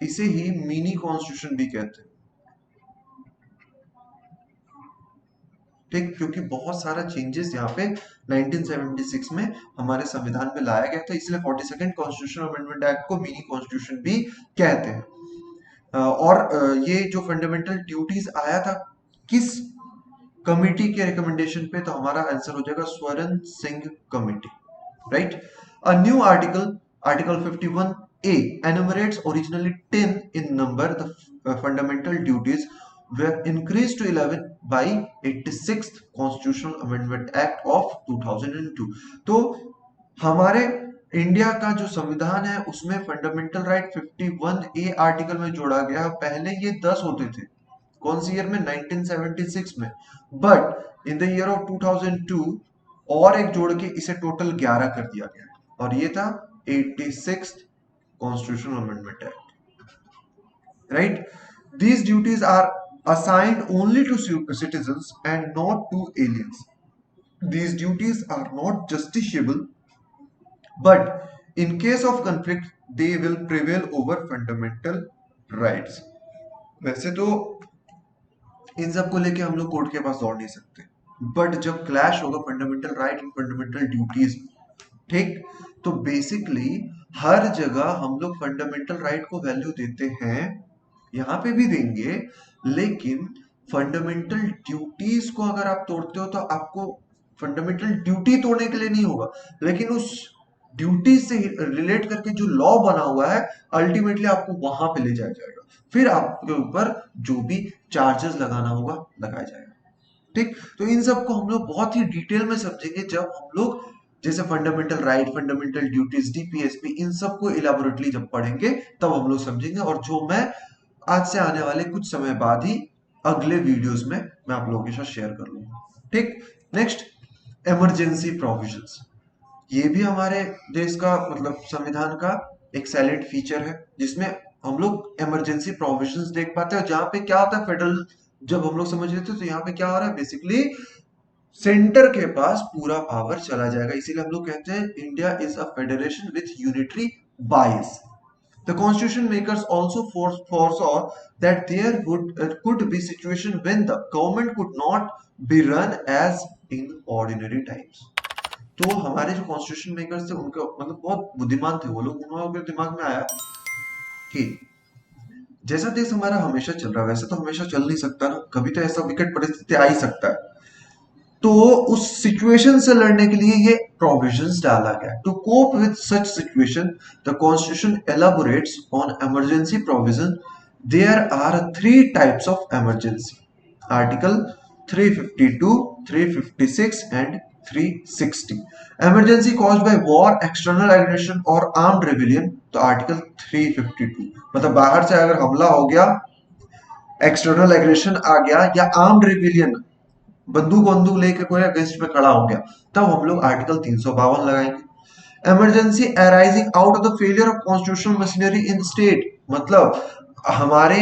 इसे ही मिनी कॉन्स्टिट्यूशन भी कहते हैं। ठीक, क्योंकि बहुत सारा चेंजेस यहाँ पे 1976 में हमारे संविधान में लाया गया था, इसलिए 42nd कॉन्स्टिट्यूशन अमेंडमेंट एक्ट को मिनी कॉन्स्टिट्यूशन भी कहते हैं। और ये जो फंडामेंटल ड्यूटीज आया था किस कमिटी के रिकमेंडेशन पे, तो हमारा आंसर हो जाएगा स्वर्ण Singh committee, right. A new article, article 51A enumerates originally 10 in number. The fundamental duties were increased to 11 by 86th Constitutional Amendment Act of 2002। तो हमारे इंडिया का जो संविधान है उसमें फंडामेंटल राइट 51A आर्टिकल में जोड़ा गया। पहले ये 10 होते थे, कौन सी ईयर में, 1976 में, but in the year of 2002 और एक जोड़ के इसे टोटल 11 कर दिया गया, और ये था 86th constitutional amendment act, right. These duties are assigned only to citizens and not to aliens. These duties are not justiciable, but in case of conflict they will prevail over fundamental rights। वैसे तो इन सब को लेके हम लोग court के पास दौड़ नहीं सकते, बट जब क्लैश होगा fundamental right and fundamental duties, ठीक, तो बेसिकली हर जगह हम लोग फंडामेंटल राइट को वैल्यू देते हैं, यहाँ पे भी देंगे, लेकिन फंडामेंटल ड्यूटीज को अगर आप तोड़ते हो तो आपको फंडामेंटल ड्यूटी तोड़ने के लिए नहीं होगा, लेकिन उस ड्यूटी से रिलेट करके जो लॉ बना हुआ है अल्टीमेटली आपको वहां पे ले जाया जाएगा, फिर आपके ऊपर जो भी चार्जेस लगाना होगा लगाया जाएगा, ठीक। तो इन सब को हम लोग बहुत ही डिटेल में समझेंगे जब हम लोग जैसे fundamental right, fundamental duties, DPSP, इन सब को इलेबोरेटली जब पढ़ेंगे तब हम लोग समझेंगे, और जो मैं आज से आने वाले कुछ समय बाद ही अगले वीडियोस में मैं आप लोगों के साथ शेयर कर लूंगा, ठीक। Next, emergency provisions. ये भी हमारे देश का मतलब संविधान का एक सैलेंट फीचर है, जिसमें हम लोग इमरजेंसी प्रोविजंस देख पाते हैं। जहां पे क्या होता है, फेडरल जब हम लोग समझ लेते हैं तो यहाँ पे क्या हो रहा है, बेसिकली सेंटर के पास पूरा पावर चला जाएगा, इसीलिए हम लोग कहते हैं India is a federation with unitary बाइस। The constitution makers also foresaw that there could be situation when the government could not be run as in ordinary times। तो हमारे जो कॉन्स्टिट्यूशन मेकर्स थे उनके मतलब बहुत बुद्धिमान थे वो लोग, उनके दिमाग में आया कि जैसा देश हमारा हमेशा चल रहा है वैसे तो हमेशा चल नहीं सकता ना, कभी तो ऐसा विकट परिस्थिति आ ही सकता है, तो उस सिचुएशन से लड़ने के लिए ये प्रोविजंस डाला गया। To cope with such situation the constitution elaborates on emergency provision. There are 3 types of emergency, article 352, 356 and 360। Emergency caused by war, external aggression और आर्म्ड रेबिलियन, तो आर्टिकल 352, मतलब बाहर से अगर हमला हो गया, एक्सटर्नल एग्रेशन आ गया, या आर्म्ड रेबिलियन बंदूक लेके कोई अगेंस्ट में खड़ा हो गया, तब हम लोग आर्टिकल 352 लगाएंगे। Emergency arising out of the failure of constitutional machinery in state, मतलब हमारे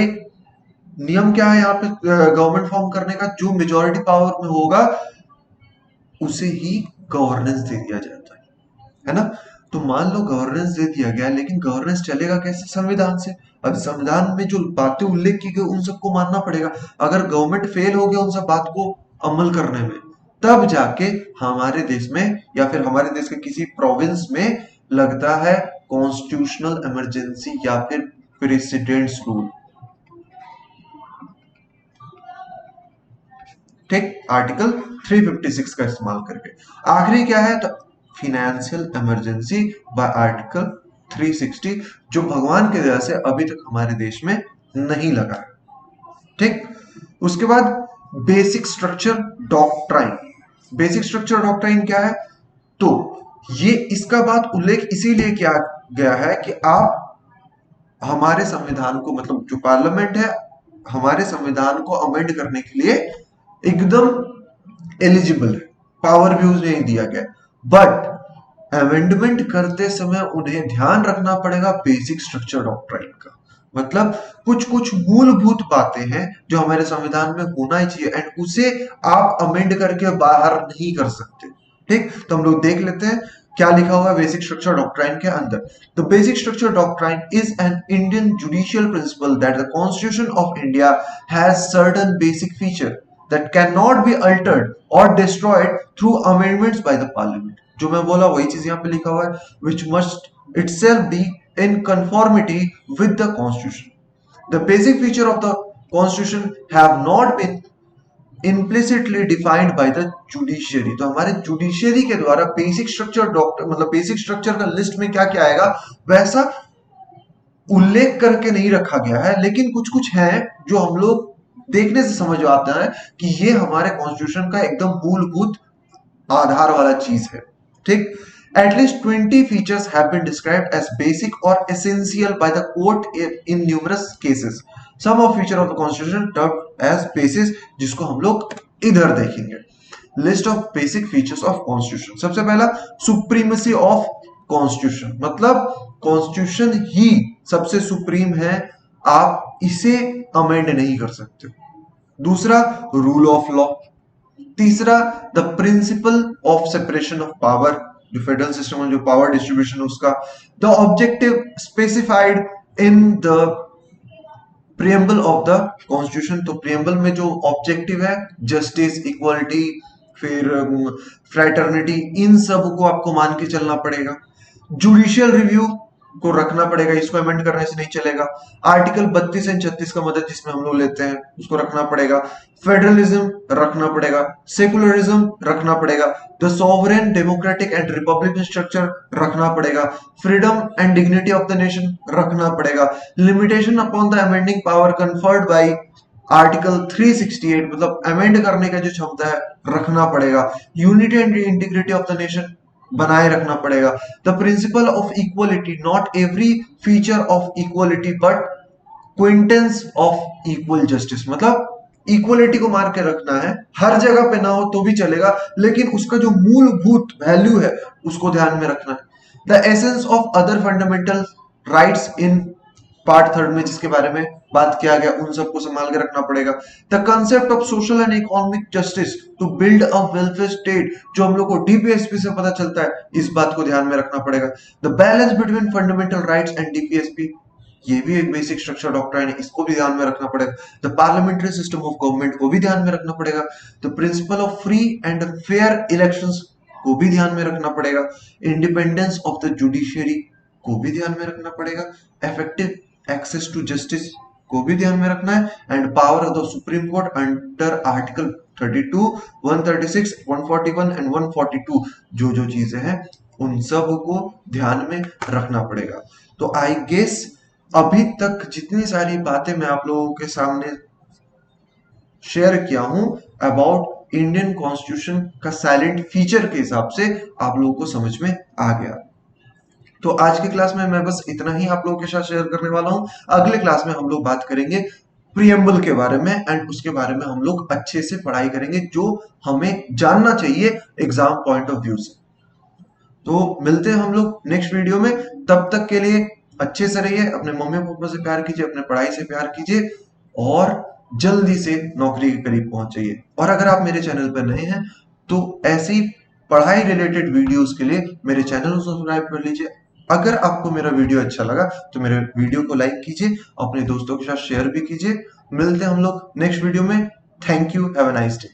नियम क्या है यहाँ पे गवर्नमेंट फॉर्म करने का, जो मेजॉरिटी पावर में होगा उसे ही गवर्नेंस दे दिया जाता है ना। तो मान लो गवर्नेंस दे दिया गया, लेकिन गवर्नेंस चलेगा कैसे, संविधान से। अब संविधान में जो बातें उल्लेख की गई उन सबको मानना पड़ेगा, अगर गवर्नमेंट फेल हो गया उन सब बात को अमल करने में, तब जाके हमारे देश में या फिर हमारे देश के किसी प्रोविंस में लगता है कॉन्स्टिट्यूशनल इमरजेंसी या फिर प्रेसिडेंट्स रूल, ठीक, आर्टिकल 356 का इस्तेमाल करके। आखिरी क्या है, तो फिनेंशियल इमरजेंसी बाय आर्टिकल 360, जो भगवान की दया से अभी तक हमारे देश में नहीं लगा है, ठीक। उसके बाद basic structure doctrine. Basic structure doctrine क्या है, तो ये इसका बात उल्लेख इसीलिए किया गया है कि आप हमारे संविधान को, मतलब जो पार्लियामेंट है, हमारे संविधान को अमेंड करने के लिए एकदम एलिजिबल है, पावर भी उन्हें नहीं दिया गया। बट अमेंडमेंट करते समय उन्हें ध्यान रखना पड़ेगा बेसिक स्ट्रक्चर डॉक्ट्राइन का। मतलब कुछ कुछ मूलभूत बातें हैं जो हमारे संविधान में होना ही चाहिए, एंड उसे आप अमेंड करके बाहर नहीं कर सकते। ठीक, तो हम लोग देख लेते हैं क्या लिखा हुआ है बेसिक स्ट्रक्चर डॉक्ट्राइन के अंदर। The basic structure doctrine is an Indian judicial principal that the constitution of India has certain basic feature that cannot be altered or destroyed through amendments by the parliament। जो मैं बोला वही चीज यहाँ पे लिखा हुआ है, which must itself be in conformity with the constitution। The basic feature of the constitution have not been implicitly defined by the judiciary। तो हमारे जुडिशियरी के द्वारा बेसिक स्ट्रक्चर डॉक्टर, मतलब बेसिक स्ट्रक्चर का लिस्ट में क्या क्या आएगा वैसा उल्लेख करके नहीं रखा गया है, लेकिन कुछ कुछ है जो हम लोग देखने से समझ आता है कि ये हमारे कॉन्स्टिट्यूशन का एकदम मूलभूत आधार वाला चीज है। ठीक, at least 20 features have been described as basic और essential by the court in numerous cases. Some of feature of the constitution termed as basis, जिसको हम लोग इधर देखेंगे। List of basic features of constitution. सबसे पहला सुप्रीमेसी ऑफ कॉन्स्टिट्यूशन, मतलब constitution ही सबसे सुप्रीम है, आप इसे अमेंड नहीं कर सकते। दूसरा, रूल ऑफ लॉ। तीसरा, the principle of separation of power, जो फेडरल सिस्टम में जो पावर डिस्ट्रीब्यूशन उसका। The objective specified in the preamble of the constitution. तो प्रियम्बल में जो ऑब्जेक्टिव है, जस्टिस, इक्वालिटी, फिर फ्रैटर्निटी, इन सब को आपको मान के चलना पड़ेगा। जुडिशियल रिव्यू को रखना पड़ेगा, इसको अमेंड करने से नहीं चलेगा। आर्टिकल 32 एंड 36 का मदद जिसमें हम लोग लेते हैं उसको रखना पड़ेगा। फेडरलिज्म रखना पड़ेगा, सेकुलरिज्म रखना पड़ेगा, the sovereign democratic and Republican structure रखना पड़ेगा, freedom and dignity of the nation रखना पड़ेगा, limitation upon the amending power conferred bye article 368, मतलब अमेंड करने का जो क्षमता है रखना पड़ेगा। Unity and integrity of the nation बनाए रखना पड़ेगा। The principle of equality, not every feature of equality but quintessence of equal justice, मतलब इक्वलिटी को मार के रखना है, हर जगह पे ना हो तो भी चलेगा, लेकिन उसका जो मूलभूत वैल्यू है उसको ध्यान में रखना है। The essence of other fundamental rights in part 3 में जिसके बारे में बात किया गया, उन सबको संभाल के रखना पड़ेगा। The concept of social and economic justice to build a welfare state, जो हम लोग को डीपीएसपी से पता चलता है, इस बात को ध्यान में रखना पड़ेगा। The balance between fundamental rights and DPSP, ये भी एक बेसिक स्ट्रक्चर डॉक्ट्राइन है, इसको भी ध्यान में रखना पड़ेगा। The parliamentary system of government को भी ध्यान में रखना पड़ेगा। The principle of free and fair elections को भी ध्यान में रखना पड़ेगा। इंडिपेंडेंस ऑफ द जुडिशियरी को भी ध्यान में रखना पड़ेगा। इफेक्टिव एक्सेस टू जस्टिस को भी ध्यान में रखना है। And power of the supreme court under article 32, 136, 141 and 142, जो जो चीजें हैं उन सब को ध्यान में रखना पड़ेगा। तो आई गेस अभी तक जितनी सारी बातें मैं आप लोगों के सामने शेयर किया हूं अबाउट इंडियन कॉन्स्टिट्यूशन का साइलेंट फीचर के हिसाब से आप लोगों को समझ में आ गया। तो आज की क्लास में मैं बस इतना ही आप लोगों के साथ शेयर करने वाला हूं। अगले क्लास में हम लोग बात करेंगे प्रियम्बल के बारे में, एंड उसके बारे में हम लोग अच्छे से पढ़ाई करेंगे जो हमें जानना चाहिए एग्जाम पॉइंट ऑफ व्यू से। तो मिलते हैं हम लोग नेक्स्ट वीडियो में, तब तक के लिए अच्छे से रहिए, अपने मम्मी पापा से प्यार कीजिए, अपने पढ़ाई से प्यार कीजिए और जल्दी से नौकरी के करीब पहुंच जाइए। और अगर आप मेरे चैनल पर नए हैं तो ऐसी पढ़ाई रिलेटेड वीडियोस के लिए मेरे चैनल को सब्सक्राइब कर लीजिए। अगर आपको मेरा वीडियो अच्छा लगा तो मेरे वीडियो को लाइक कीजिए, अपने दोस्तों के साथ शेयर भी कीजिए। मिलते हैं हम लोग नेक्स्ट वीडियो में। Thank you, have a nice day.